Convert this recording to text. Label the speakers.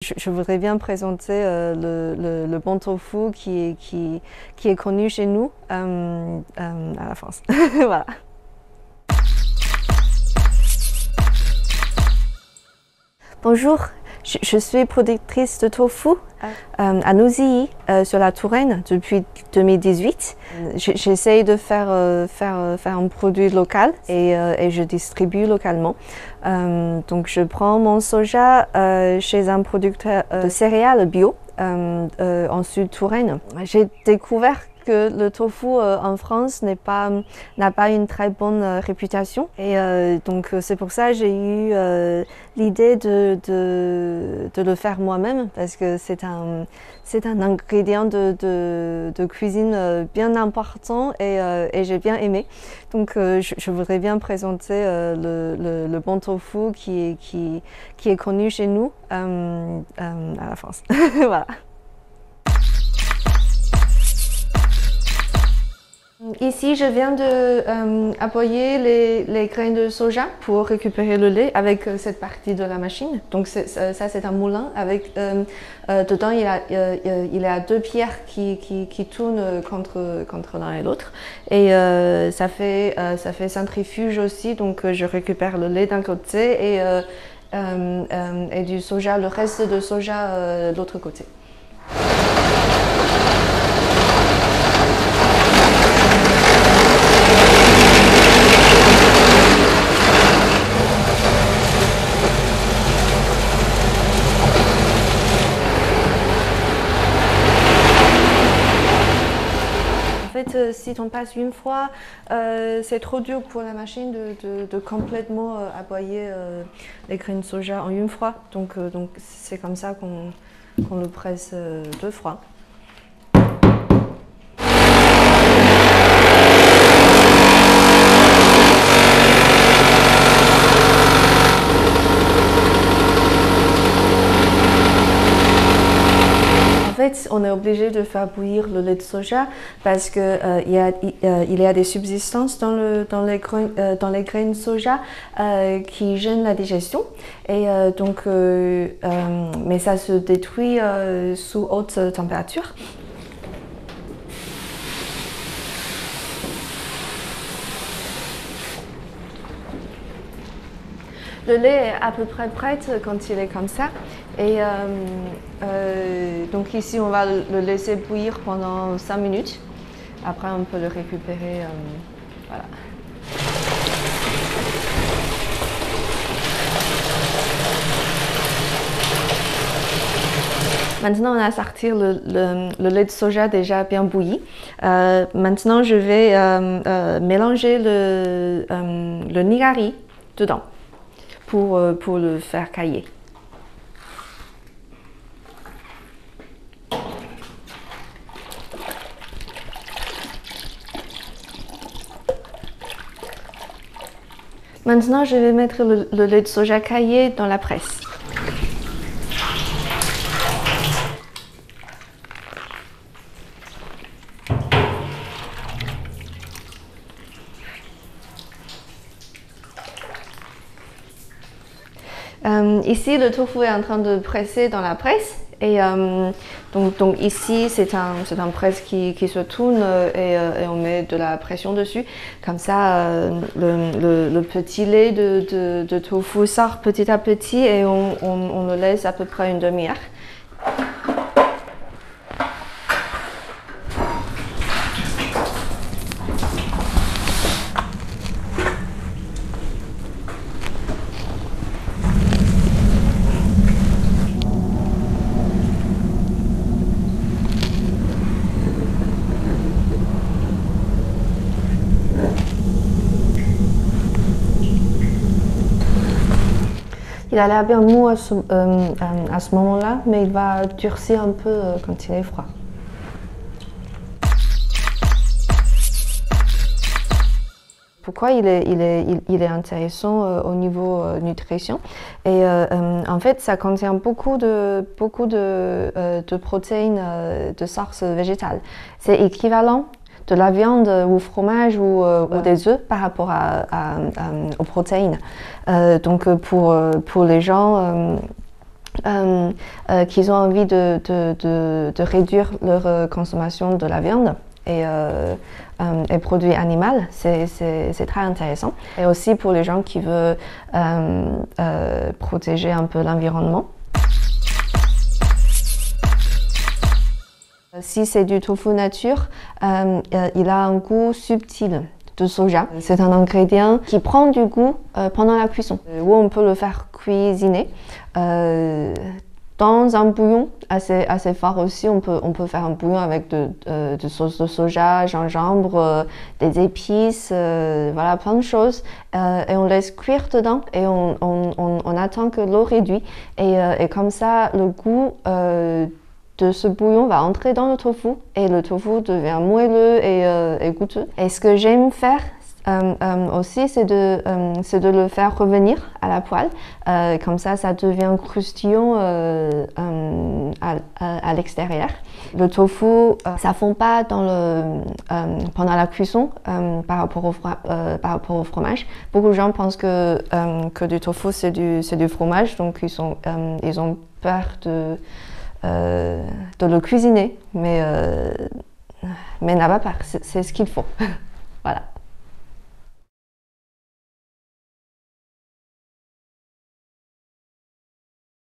Speaker 1: Je voudrais bien présenter le bon tofu qui est connu chez nous à la France. Voilà. Bonjour, je suis productrice de tofu à Nouzilly, sur la Touraine, depuis 2018. J'essaye de faire un produit local et je distribue localement. Donc je prends mon soja chez un producteur de céréales bio en Sud-Touraine. J'ai découvert que le tofu en France n'a pas une très bonne réputation et donc c'est pour ça que j'ai eu l'idée de le faire moi-même parce que c'est un ingrédient de cuisine bien important et j'ai bien aimé. Donc je voudrais bien présenter le bon tofu qui est connu chez nous à la France. Voilà. Ici, je viens de appuyer les graines de soja pour récupérer le lait avec cette partie de la machine. Donc ça c'est un moulin avec dedans il y a deux pierres qui tournent contre l'un et l'autre et ça fait centrifuge aussi. Donc je récupère le lait d'un côté et du soja, le reste de soja de l'autre côté. En fait, si on passe une fois, c'est trop dur pour la machine de complètement aboyer les graines de soja en une fois. Donc c'est comme ça qu'on le presse deux fois. En fait, on est obligé de faire bouillir le lait de soja parce qu'il y a des substances dans les graines de soja qui gênent la digestion. Et mais ça se détruit sous haute température. Le lait est à peu près prêt quand il est comme ça. Et donc ici, on va le laisser bouillir pendant 5 minutes. Après, on peut le récupérer. Voilà. Maintenant, on a sorti le lait de soja déjà bien bouilli. Maintenant, je vais mélanger le nigari dedans pour le faire cailler. Maintenant, je vais mettre le lait de soja caillé dans la presse. Ici, le tofu est en train de presser dans la presse. Et donc ici, c'est un presse qui se tourne et on met de la pression dessus. Comme ça, le petit lait de tofu sort petit à petit et on le laisse à peu près une demi-heure. Il a l'air bien mou à ce moment-là, mais il va durcir un peu quand il est froid. Pourquoi il est intéressant au niveau nutrition? Et en fait, ça contient beaucoup de protéines de source végétale. C'est équivalent de la viande ou fromage ou des œufs par rapport aux protéines. Donc pour les gens qu'ils ont envie de réduire leur consommation de la viande et produits animaux, c'est très intéressant. Et aussi pour les gens qui veulent protéger un peu l'environnement. Si c'est du tofu nature, il a un goût subtil de soja. C'est un ingrédient qui prend du goût pendant la cuisson, où on peut le faire cuisiner. Dans un bouillon assez fort aussi, on peut faire un bouillon avec de sauce de soja, gingembre, des épices, voilà, plein de choses. Et on laisse cuire dedans et on attend que l'eau réduise. Et comme ça, le goût de ce bouillon va entrer dans le tofu et le tofu devient moelleux et goûteux. Et ce que j'aime faire aussi, c'est de le faire revenir à la poêle. Comme ça devient croustillant à l'extérieur. Le tofu, ça fond pas pendant la cuisson par rapport au fromage. Beaucoup de gens pensent que du tofu c'est du fromage, donc ils ont peur de le cuisiner, mais n'a pas peur, c'est ce qu'il faut. Voilà.